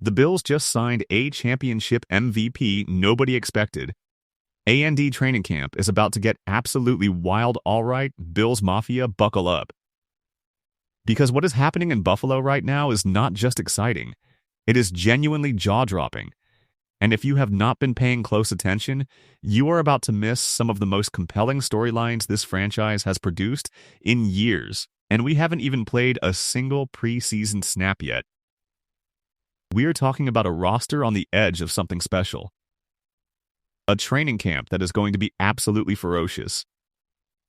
The Bills just signed a championship MVP nobody expected. A&D training camp is about to get absolutely wild. All right, Bills Mafia, buckle up. Because what is happening in Buffalo right now is not just exciting, it is genuinely jaw-dropping. And if you have not been paying close attention, you are about to miss some of the most compelling storylines this franchise has produced in years, and we haven't even played a single preseason snap yet. We are talking about a roster on the edge of something special. A training camp that is going to be absolutely ferocious.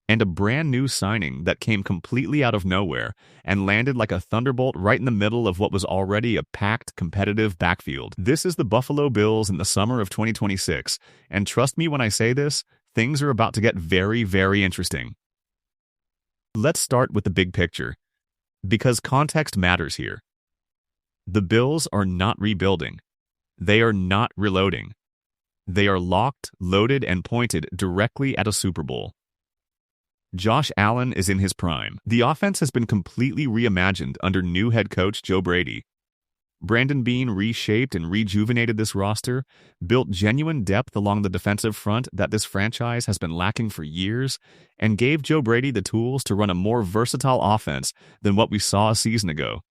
And a brand new signing that came completely out of nowhere and landed like a thunderbolt right in the middle of what was already a packed, competitive backfield. This is the Buffalo Bills in the summer of 2026, and trust me when I say this, things are about to get very, very interesting. Let's start with the big picture, because context matters here. The Bills are not rebuilding. They are not reloading. They are locked, loaded, and pointed directly at a Super Bowl. Josh Allen is in his prime. The offense has been completely reimagined under new head coach Joe Brady. Brandon Beane reshaped and rejuvenated this roster, built genuine depth along the defensive front that this franchise has been lacking for years, and gave Joe Brady the tools to run a more versatile offense than what we saw a season ago.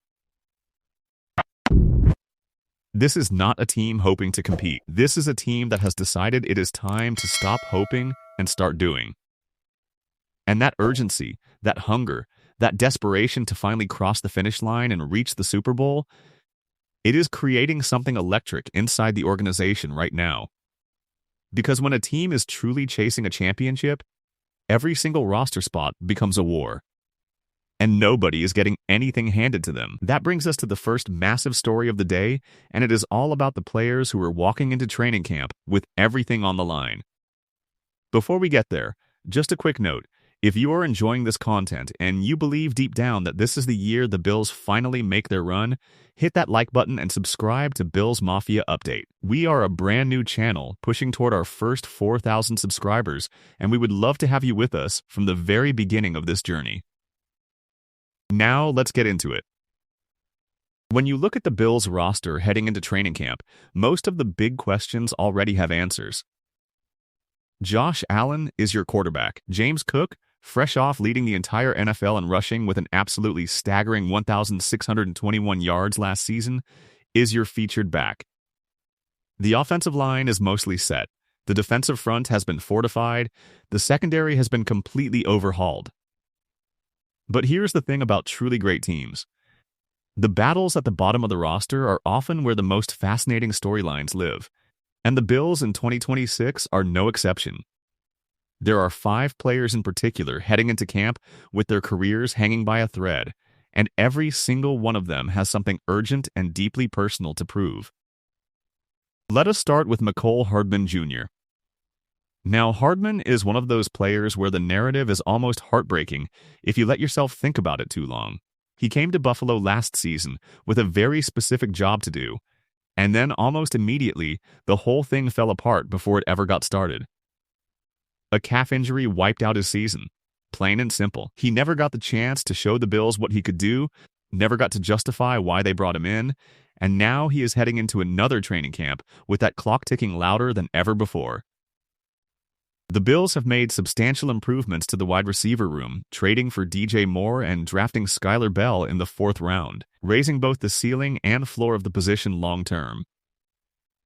This is not a team hoping to compete. This is a team that has decided it is time to stop hoping and start doing. And that urgency, that hunger, that desperation to finally cross the finish line and reach the Super Bowl, it is creating something electric inside the organization right now. Because when a team is truly chasing a championship, every single roster spot becomes a war. And nobody is getting anything handed to them. That brings us to the first massive story of the day, and it is all about the players who are walking into training camp with everything on the line. Before we get there, just a quick note. If you are enjoying this content and you believe deep down that this is the year the Bills finally make their run, hit that like button and subscribe to Bills Mafia Update. We are a brand new channel pushing toward our first 4,000 subscribers, and we would love to have you with us from the very beginning of this journey. Now, let's get into it. When you look at the Bills roster heading into training camp, most of the big questions already have answers. Josh Allen is your quarterback. James Cook, fresh off leading the entire NFL in rushing with an absolutely staggering 1,621 yards last season, is your featured back. The offensive line is mostly set. The defensive front has been fortified. The secondary has been completely overhauled. But here's the thing about truly great teams. The battles at the bottom of the roster are often where the most fascinating storylines live, and the Bills in 2026 are no exception. There are 5 players in particular heading into camp with their careers hanging by a thread, and every single one of them has something urgent and deeply personal to prove. Let us start with Mecole Hardman Jr. Now, Hardman is one of those players where the narrative is almost heartbreaking if you let yourself think about it too long. He came to Buffalo last season with a very specific job to do, and then almost immediately, the whole thing fell apart before it ever got started. A calf injury wiped out his season. Plain and simple. He never got the chance to show the Bills what he could do, never got to justify why they brought him in, and now he is heading into another training camp with that clock ticking louder than ever before. The Bills have made substantial improvements to the wide receiver room, trading for DJ Moore and drafting Skylar Bell in the 4th round, raising both the ceiling and floor of the position long-term.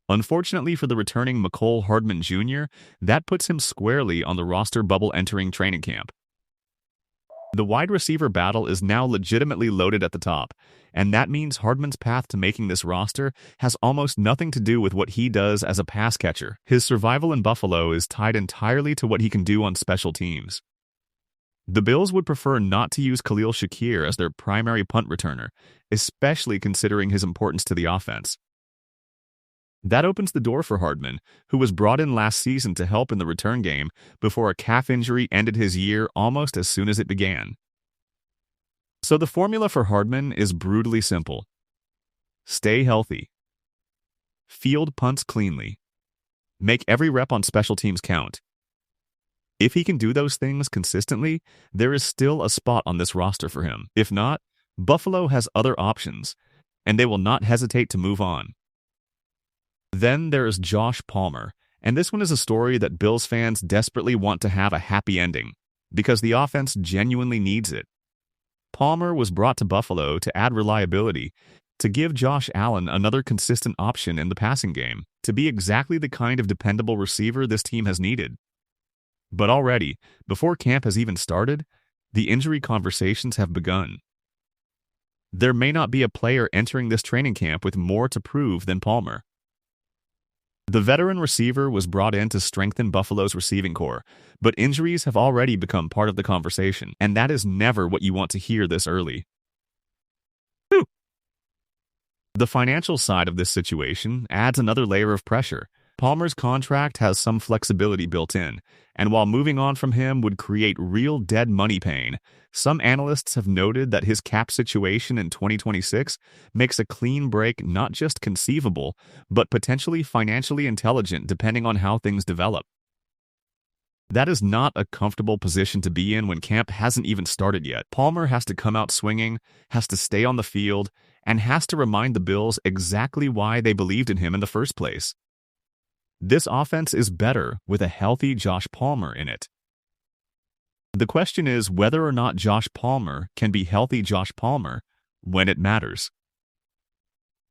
Unfortunately for the returning Mecole Hardman Jr., that puts him squarely on the roster bubble entering training camp. The wide receiver battle is now legitimately loaded at the top, and that means Hardman's path to making this roster has almost nothing to do with what he does as a pass catcher. His survival in Buffalo is tied entirely to what he can do on special teams. The Bills would prefer not to use Khalil Shakir as their primary punt returner, especially considering his importance to the offense. That opens the door for Hardman, who was brought in last season to help in the return game before a calf injury ended his year almost as soon as it began. So the formula for Hardman is brutally simple. Stay healthy. Field punts cleanly. Make every rep on special teams count. If he can do those things consistently, there is still a spot on this roster for him. If not, Buffalo has other options, and they will not hesitate to move on. Then there is Josh Palmer, and this one is a story that Bills fans desperately want to have a happy ending, because the offense genuinely needs it. Palmer was brought to Buffalo to add reliability, to give Josh Allen another consistent option in the passing game, to be exactly the kind of dependable receiver this team has needed. But already, before camp has even started, the injury conversations have begun. There may not be a player entering this training camp with more to prove than Palmer. The veteran receiver was brought in to strengthen Buffalo's receiving core, but injuries have already become part of the conversation, and that is never what you want to hear this early. The financial side of this situation adds another layer of pressure. Palmer's contract has some flexibility built in, and while moving on from him would create real dead money pain, some analysts have noted that his cap situation in 2026 makes a clean break not just conceivable, but potentially financially intelligent depending on how things develop. That is not a comfortable position to be in when camp hasn't even started yet. Palmer has to come out swinging, has to stay on the field, and has to remind the Bills exactly why they believed in him in the first place. This offense is better with a healthy Josh Palmer in it. The question is whether or not Josh Palmer can be healthy Josh Palmer when it matters.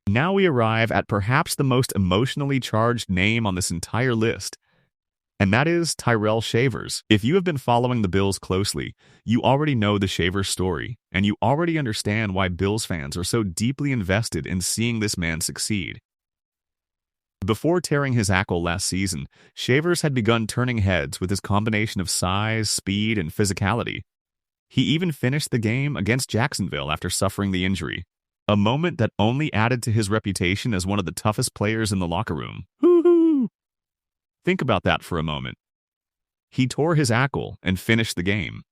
Now we arrive at perhaps the most emotionally charged name on this entire list, and that is Tyrell Shavers. If you have been following the Bills closely, you already know the Shavers story, and you already understand why Bills fans are so deeply invested in seeing this man succeed. Before tearing his ACL last season, Shavers had begun turning heads with his combination of size, speed, and physicality. He even finished the game against Jacksonville after suffering the injury, a moment that only added to his reputation as one of the toughest players in the locker room. Woo-hoo! Think about that for a moment. He tore his ACL and finished the game.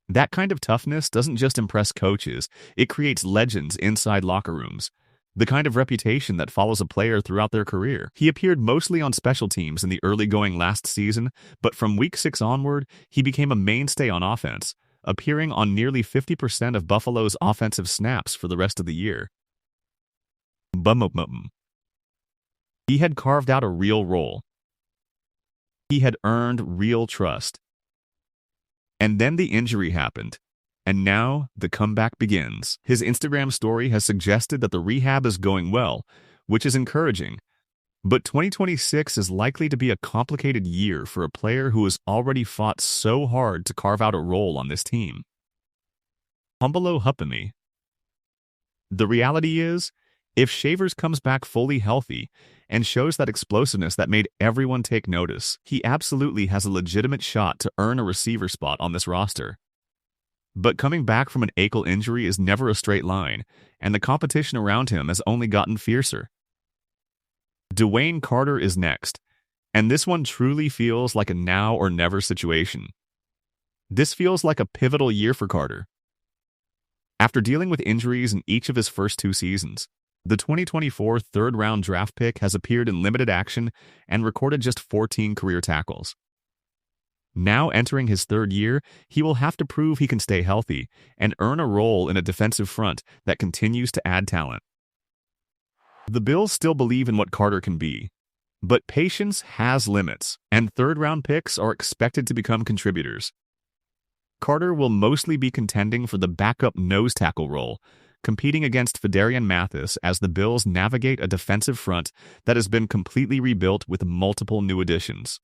That kind of toughness doesn't just impress coaches, it creates legends inside locker rooms. The kind of reputation that follows a player throughout their career. He appeared mostly on special teams in the early going last season, but from week 6 onward, he became a mainstay on offense, appearing on nearly 50% of Buffalo's offensive snaps for the rest of the year. He had carved out a real role. He had earned real trust. And then the injury happened. And now, the comeback begins. His Instagram story has suggested that the rehab is going well, which is encouraging. But 2026 is likely to be a complicated year for a player who has already fought so hard to carve out a role on this team. Humbolo Hupami. The reality is, if Shavers comes back fully healthy and shows that explosiveness that made everyone take notice, he absolutely has a legitimate shot to earn a receiver spot on this roster. But coming back from an ACL injury is never a straight line, and the competition around him has only gotten fiercer. Dwayne Carter is next, and this one truly feels like a now or never situation. This feels like a pivotal year for Carter. After dealing with injuries in each of his first 2 seasons, the 2024 third-round draft pick has appeared in limited action and recorded just 14 career tackles. Now entering his 3rd year, he will have to prove he can stay healthy and earn a role in a defensive front that continues to add talent. The Bills still believe in what Carter can be, but patience has limits, and 3rd-round picks are expected to become contributors. Carter will mostly be contending for the backup nose tackle role, competing against Phidarian Mathis as the Bills navigate a defensive front that has been completely rebuilt with multiple new additions.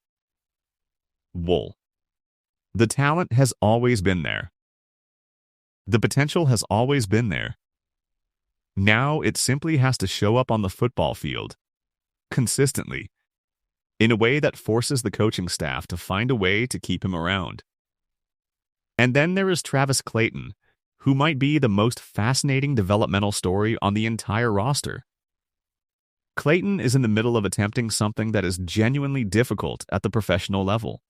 Wool. The talent has always been there. The potential has always been there. Now it simply has to show up on the football field, consistently, in a way that forces the coaching staff to find a way to keep him around. And then there is Travis Clayton, who might be the most fascinating developmental story on the entire roster. Clayton is in the middle of attempting something that is genuinely difficult at the professional level,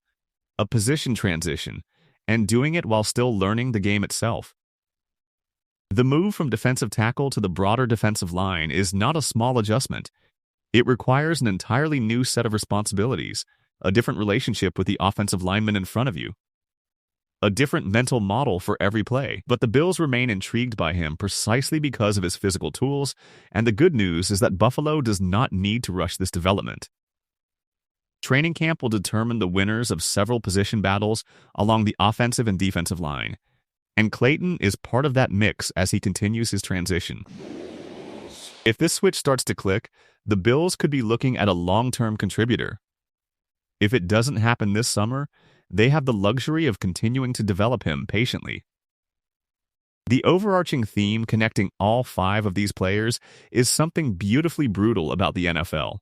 a position transition, and doing it while still learning the game itself. The move from defensive tackle to the broader defensive line is not a small adjustment. It requires an entirely new set of responsibilities, a different relationship with the offensive lineman in front of you. a different mental model for every play. But the Bills remain intrigued by him precisely because of his physical tools, and the good news is that Buffalo does not need to rush this development. Training camp will determine the winners of several position battles along the offensive and defensive line, and Clayton is part of that mix as he continues his transition. If this switch starts to click, the Bills could be looking at a long-term contributor. If it doesn't happen this summer, they have the luxury of continuing to develop him patiently. The overarching theme connecting all 5 of these players is something beautifully brutal about the NFL.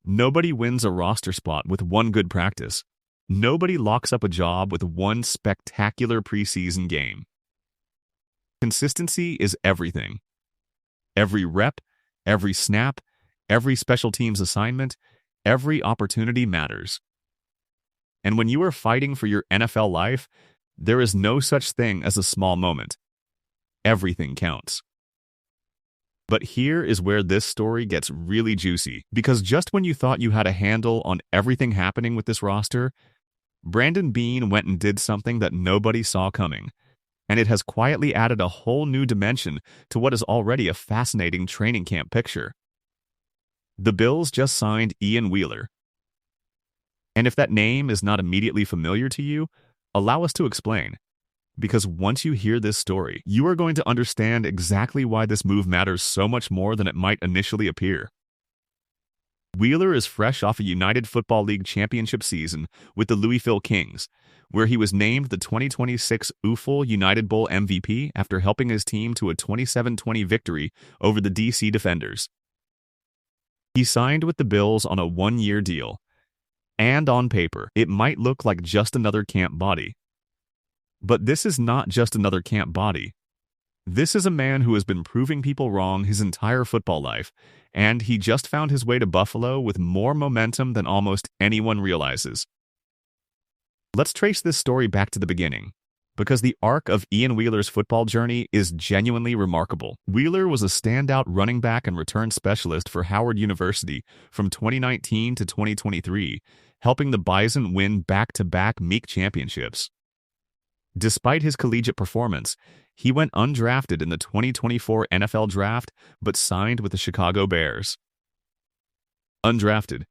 Nobody wins a roster spot with one good practice. Nobody locks up a job with one spectacular preseason game. Consistency is everything. Every rep, every snap, every special teams assignment, every opportunity matters. And when you are fighting for your NFL life, there is no such thing as a small moment. Everything counts. But here is where this story gets really juicy, because just when you thought you had a handle on everything happening with this roster, Brandon Beane went and did something that nobody saw coming, and it has quietly added a whole new dimension to what is already a fascinating training camp picture. The Bills just signed Ian Wheeler. And if that name is not immediately familiar to you, allow us to explain. Because once you hear this story, you are going to understand exactly why this move matters so much more than it might initially appear. Wheeler is fresh off a United Football League championship season with the Louisville Kings, where he was named the 2026 UFL United Bowl MVP after helping his team to a 27-20 victory over the DC Defenders. He signed with the Bills on a one-year deal, and on paper, it might look like just another camp body. But this is not just another camp body. This is a man who has been proving people wrong his entire football life, and he just found his way to Buffalo with more momentum than almost anyone realizes. Let's trace this story back to the beginning, because the arc of Ian Wheeler's football journey is genuinely remarkable. Wheeler was a standout running back and return specialist for Howard University from 2019 to 2023, helping the Bison win back-to-back Meek championships. Despite his collegiate performance, he went undrafted in the 2024 NFL Draft but signed with the Chicago Bears. Undrafted.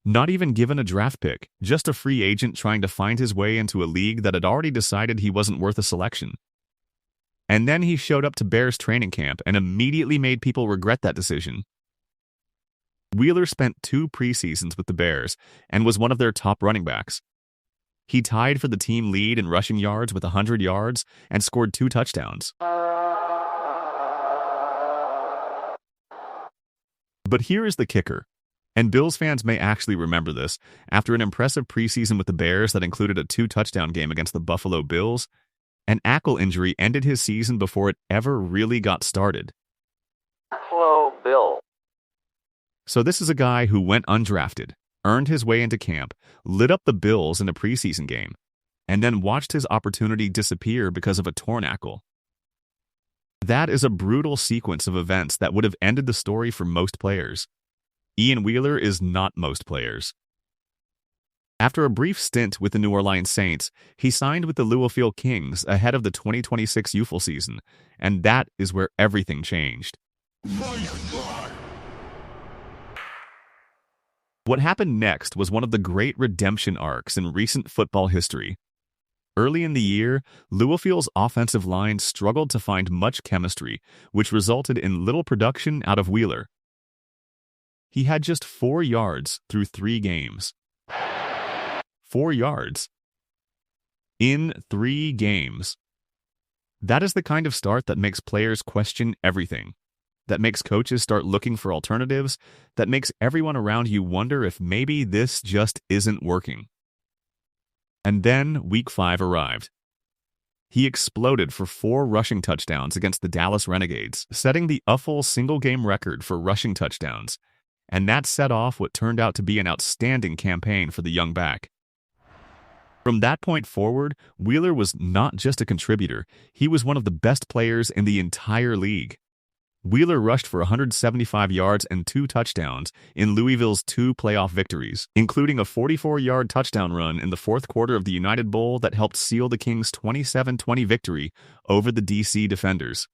Not even given a draft pick, just a free agent trying to find his way into a league that had already decided he wasn't worth a selection. And then he showed up to Bears training camp and immediately made people regret that decision. Wheeler spent 2 preseasons with the Bears and was one of their top running backs. He tied for the team lead in rushing yards with 100 yards and scored 2 touchdowns. But here is the kicker, and Bills fans may actually remember this. After an impressive preseason with the Bears that included a 2-touchdown game against the Buffalo Bills, an ankle injury ended his season before it ever really got started. Hello, Bill. So this is a guy who went undrafted, earned his way into camp, lit up the Bills in a preseason game, and then watched his opportunity disappear because of a torn ankle. That is a brutal sequence of events that would have ended the story for most players. Ian Wheeler is not most players. After a brief stint with the New Orleans Saints, he signed with the Louisville Kings ahead of the 2026 UFL season, and that is where everything changed. What happened next was one of the great redemption arcs in recent football history. Early in the year, Louisville's offensive line struggled to find much chemistry, which resulted in little production out of Wheeler. He had just 4 yards through 3 games. 4 yards. In 3 games. That is the kind of start that makes players question everything, that makes coaches start looking for alternatives, that makes everyone around you wonder if maybe this just isn't working. And then Week 5 arrived. He exploded for 4 rushing touchdowns against the Dallas Renegades, setting the UFL single-game record for rushing touchdowns, and that set off what turned out to be an outstanding campaign for the young back. From that point forward, Wheeler was not just a contributor, he was one of the best players in the entire league. Wheeler rushed for 175 yards and 2 touchdowns in Louisville's 2 playoff victories, including a 44-yard touchdown run in the fourth quarter of the United Bowl that helped seal the Kings' 27-20 victory over the DC Defenders.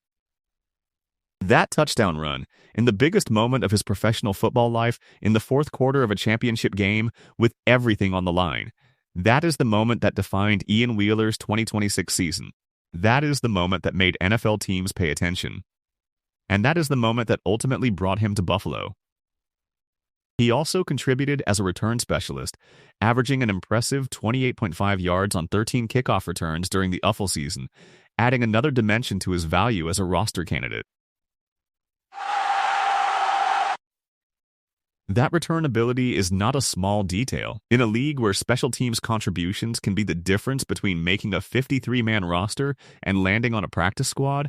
That touchdown run, in the biggest moment of his professional football life, in the fourth quarter of a championship game with everything on the line, that is the moment that defined Ian Wheeler's 2026 season. That is the moment that made NFL teams pay attention. And that is the moment that ultimately brought him to Buffalo. He also contributed as a return specialist, averaging an impressive 28.5 yards on 13 kickoff returns during the UFL season, adding another dimension to his value as a roster candidate. That return ability is not a small detail. In a league where special teams contributions can be the difference between making a 53-man roster and landing on a practice squad,